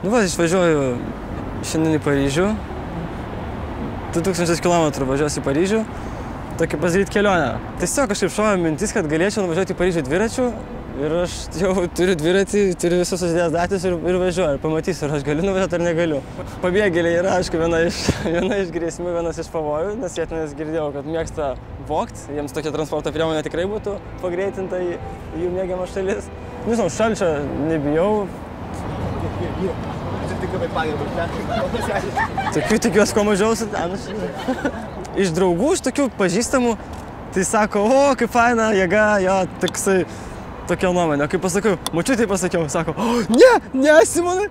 Nu va, išvažiuoju šiandien į Paryžių. 2000 km važiuosiu į Paryžių. Tokį pasidaryti kelionę. Tiesiog kažkaip šovė mintis, kad galėčiau nuvažiuoti į Paryžių dviračiu. Ir aš jau turiu dviratį, turiu visus susidėjęs daiktus ir važiuoju. Ir pamatysiu, ar aš galiu nuvažiuoti ar negaliu. Pabėgėliai yra, aišku, viena iš grėsmių, vienas iš pavojų, nes jie tenais girdėjau, kad mėgsta vogt. Jiems tokia transporto priemonė tikrai būtų pagreitinta į jų mėgiamą šalis. Nežinau, šalčio nebijau. Tokių tikiuosi, kuo mažiau. Iš draugų, iš tokių pažįstamų, tai sako, o, kaip faina, jėga, jo, tokia nuomonė. Kai pasakiau, močiutei pasakiau, sako, o, ne, Simonai,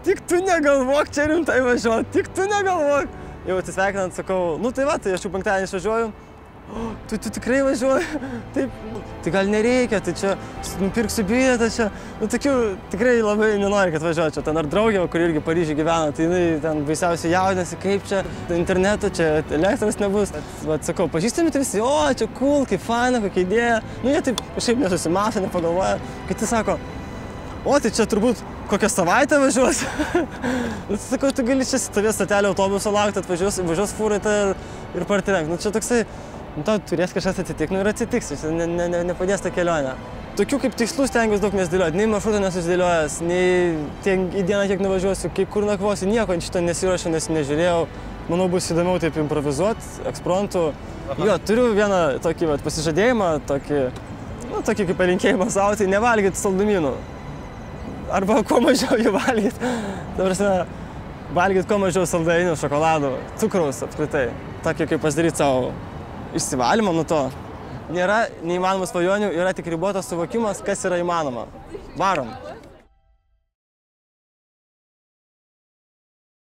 tik tu negalvok, čia rimtai važiuoti, tik tu negalvok. Jau atsisveikinant, sakau, nu tai va, tai aš jau penktadienį išvažiuoju. Tu tikrai važiuoji? Taip, tai gal nereikia, tai čia nupirksiu bilietą čia. Nu, tokių tikrai labai nenori, kad važiuočiau. Ten ar draugė, kur irgi Paryžiuje gyvena, tai jinai ten baisiausiai jaudinasi, kaip čia interneto, čia elektros nebus. Bet sakau, pažįstami tai visi, o, čia cool, kaip faina, kokia idėja. Nu, jie taip kažkaip nesusimąsto, nepagalvoja. Kiti sako, o, tai čia turbūt kokią savaitę važiuos. Nu, sakau, tu gali čia stovės stotelį autobuso laukti, važiuos fūrai ir partrenk. Nu, čia toksai, nu, tau turės kažkas atsitikti, nu ir atsitiks, nepadės tą kelionę. Tokių kaip tikslų stengiuosi daug nesidėlioti, nei maršrutą nesusidėliojęs, nei į dieną kiek nuvažiuosiu, kur nakvosiu, nieko šito nesiruošiu, nes nežiūrėjau. Manau, bus įdomiau taip improvizuoti, ekspromtu. Jo, turiu vieną tokį pasižadėjimą, tokį kaip palinkėjimą savo, tai nevalgyti saldumynų. Arba kuo mažiau jų valgyti. Ta prasme, valgyti kuo mažiau saldainių, šokoladų, cukraus apskritai. Tokį kaip pasidaryti savo išsivalymą nuo to. Nėra neįmanomų svajonių, yra tik ribotas suvokimas, kas yra įmanoma. Varom!